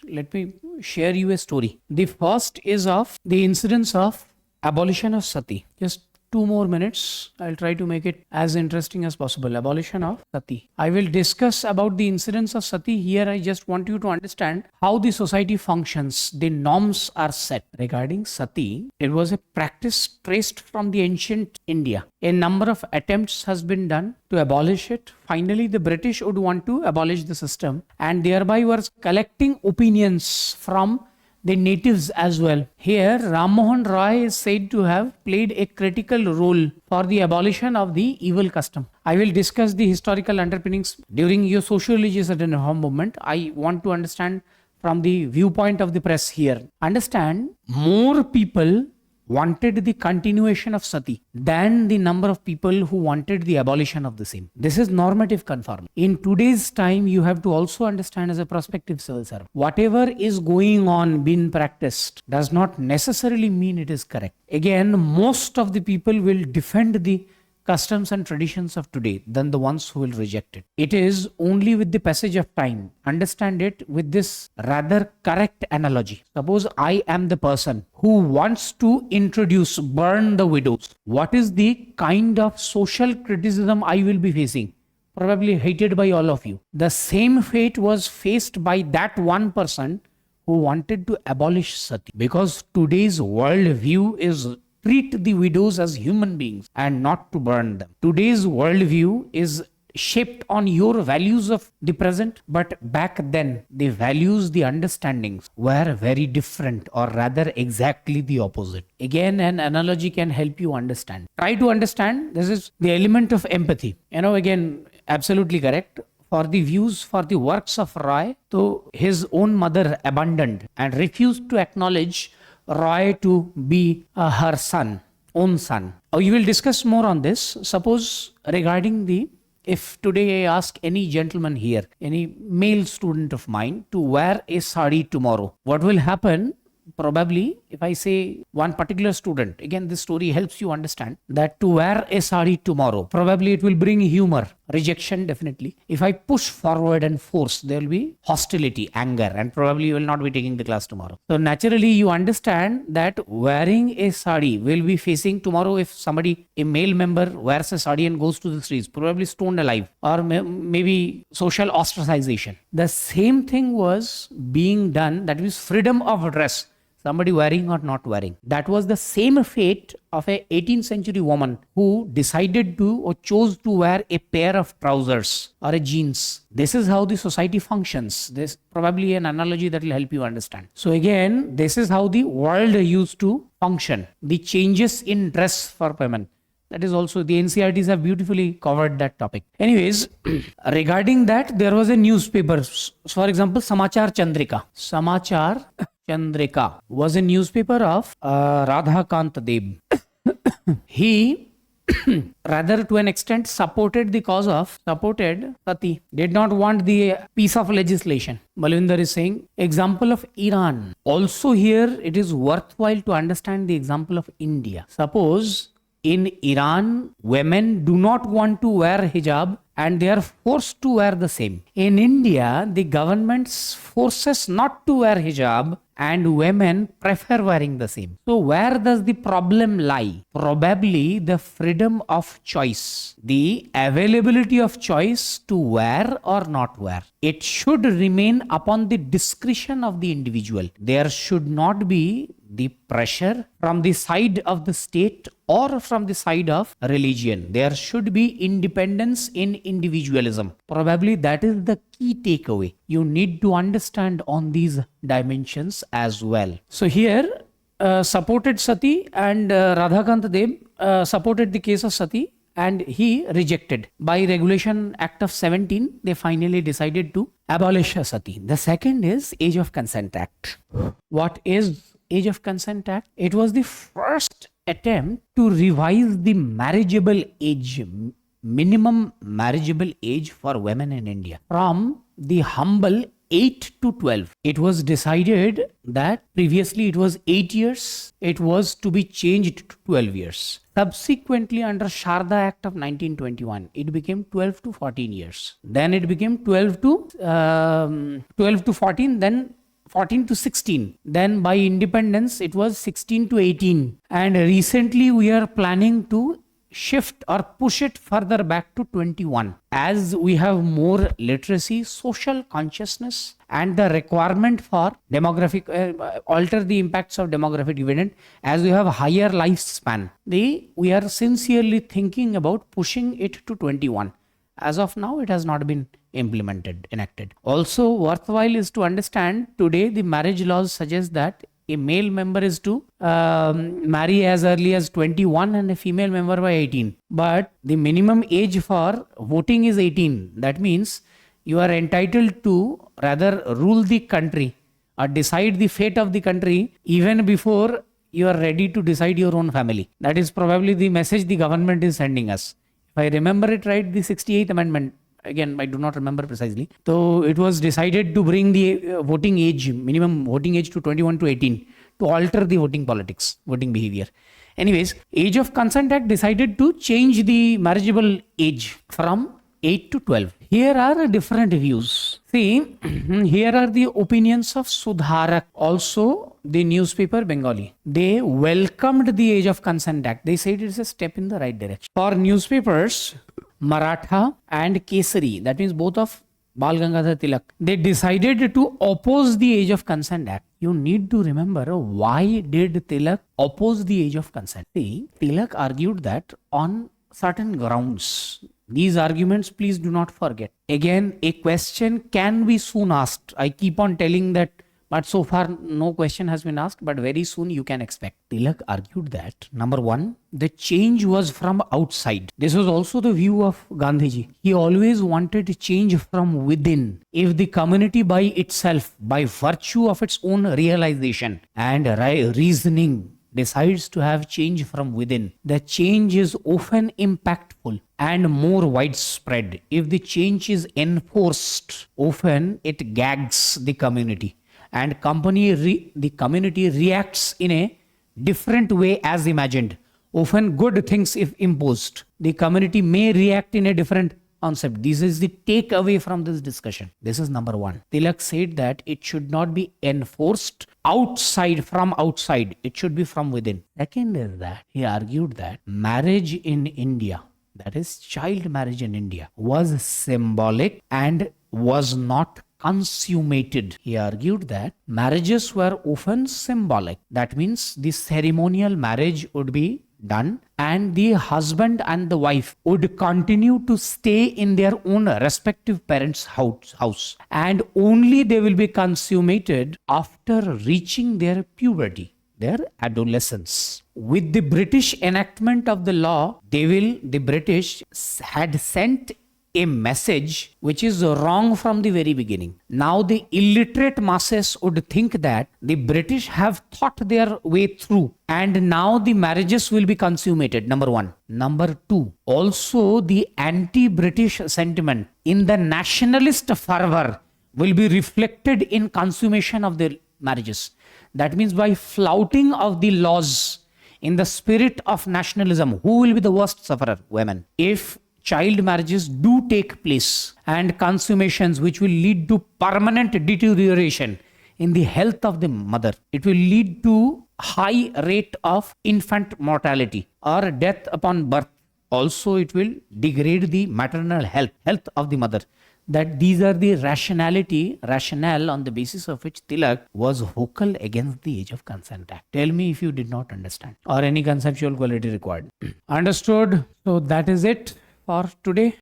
let me share you a story. The first is of the incidence of abolition of Sati. Just 2 more minutes. I'll try to make it as interesting as possible. Abolition of Sati. I will discuss about the incidence of Sati. Here I just want you to understand how the society functions. The norms are set. Regarding Sati, it was a practice traced from the ancient India. A number of attempts has been done to abolish it. Finally, the British would want to abolish the system and thereby were collecting opinions from the natives as well. Here, Ram Mohan Roy is said to have played a critical role for the abolition of the evil custom. I will discuss the historical underpinnings during your sociology certain reform movement. I want to understand from the viewpoint of the press here. Understand, more people wanted the continuation of Sati than the number of people who wanted the abolition of the same. This is normative conformity. In today's time, you have to also understand as a prospective civil servant, whatever is going on, being practiced, does not necessarily mean it is correct. Again, most of the people will defend the customs and traditions of today than the ones who will reject it. It is only with the passage of time. Understand it with this rather correct analogy. Suppose I am the person who wants to introduce burn the widows. What is the kind of social criticism I will be facing? Probably hated by all of you. The same fate was faced by that one person who wanted to abolish Sati. Because today's world view is treat the widows as human beings and not to burn them. Today's worldview is shaped on your values of the present, but back then the values, the understandings were very different, or rather exactly the opposite. Again, an analogy can help you understand. Try to understand, this is the element of empathy. Again, absolutely correct. For the views, for the works of Roy, so his own mother abandoned and refused to acknowledge Roy to be her son, own son. You will discuss more on this. Suppose regarding if today I ask any gentleman here, any male student of mine to wear a sari tomorrow, what will happen? Probably, if I say one particular student, again this story helps you understand that to wear a sari tomorrow, probably it will bring humor, rejection definitely. If I push forward and force, there will be hostility, anger, and probably you will not be taking the class tomorrow. So naturally you understand that wearing a sari will be facing tomorrow, if somebody, a male member wears a sari and goes to the streets, probably stoned alive, or maybe social ostracization. The same thing was being done, that means freedom of dress. Somebody wearing or not wearing. That was the same fate of a 18th century woman who decided to or chose to wear a pair of trousers or a jeans. This is how the society functions. This probably an analogy that will help you understand. So again, this is how the world used to function. The changes in dress for women. That is also, the NCRTs have beautifully covered that topic. Anyways, regarding that, there was a newspaper. For example, Samachar Chandrika. Samachar Chandrika was a newspaper of Radhakant Deb. He rather to an extent supported Sati, did not want the piece of legislation. Balwinder is saying, example of Iran. Also here, it is worthwhile to understand the example of India. Suppose in Iran, women do not want to wear hijab and they are forced to wear the same. In India, the government forces not to wear hijab and women prefer wearing the same. So where does the problem lie? Probably the freedom of choice, the availability of choice to wear or not wear. It should remain upon the discretion of the individual. There should not be the pressure from the side of the state or from the side of religion. There should be independence in individualism. Probably that is the key takeaway. You need to understand on these dimensions as well. So here supported Sati, and Radhakant Deb supported the case of Sati, and he rejected. By Regulation Act of 17, they finally decided to abolish Sati. The second is Age of Consent Act. What is Age of Consent Act? It was the first attempt to revise the marriageable age, minimum marriageable age for women in India, from the humble 8 to 12. It was decided that previously it was 8 years. It was to be changed to 12 years. Subsequently, under Sharda Act of 1921, it became 12 to 14 years. Then it became 12 to 14, then 14 to 16. Then by independence, it was 16 to 18. And recently, we are planning to shift or push it further back to 21. As we have more literacy, social consciousness, and the requirement for demographic, alter the impacts of demographic dividend, as we have higher lifespan, we are sincerely thinking about pushing it to 21. As of now, it has not been enacted. Also worthwhile is to understand today the marriage laws suggest that a male member is to marry as early as 21 and a female member by 18. But the minimum age for voting is 18. That means you are entitled to rather rule the country or decide the fate of the country even before you are ready to decide your own family. That is probably the message the government is sending us. If I remember it right, the 68th Amendment, again, I do not remember precisely. So it was decided to bring the voting age, minimum voting age to 21 to 18 to alter the voting politics, voting behavior. Anyways, Age of Consent Act decided to change the marriageable age from 8 to 12. Here are different views. See, here are the opinions of Sudharak, also the newspaper Bengali. They welcomed the Age of Consent Act. They said it's a step in the right direction. For newspapers, Maratha and Kesari, that means both of Bal Gangadhar Tilak, they decided to oppose the Age of Consent Act. You need to remember, why did Tilak oppose the Age of Consent? See, Tilak argued that on certain grounds. These arguments, please do not forget. Again, a question can be soon asked. I keep on telling that, but so far no question has been asked, but very soon you can expect. Tilak argued that, number one, the change was from outside. This was also the view of Gandhiji. He always wanted change from within. If the community by itself, by virtue of its own realization and reasoning, decides to have change from within, the change is often impactful and more widespread. If the change is enforced, often it gags the community, and the community reacts in a different way as imagined. Often good things, if imposed, the community may react in a different concept. This is the takeaway from this discussion. This is number one. Tilak said that it should not be enforced from outside. It should be from within. Second is that he argued that marriage in India, that is child marriage in India, was symbolic and was not consummated. He argued that marriages were often symbolic. That means the ceremonial marriage would be done and the husband and the wife would continue to stay in their own respective parents' house, and only they will be consummated after reaching their puberty, their adolescence. With the British enactment of the law, the British had sent a message which is wrong from the very beginning. Now the illiterate masses would think that the British have thought their way through and now the marriages will be consummated, number one. Number two, also the anti-British sentiment in the nationalist fervor will be reflected in consummation of the marriages. That means by flouting of the laws in the spirit of nationalism, who will be the worst sufferer? Women. If child marriages do take place and consummations which will lead to permanent deterioration in the health of the mother, it will lead to high rate of infant mortality or death upon birth. Also, it will degrade the maternal health of the mother. That these are the rationale on the basis of which Tilak was vocal against the Age of Consent Act. Tell me if you did not understand or any conceptual quality required. Understood? So that is it for today.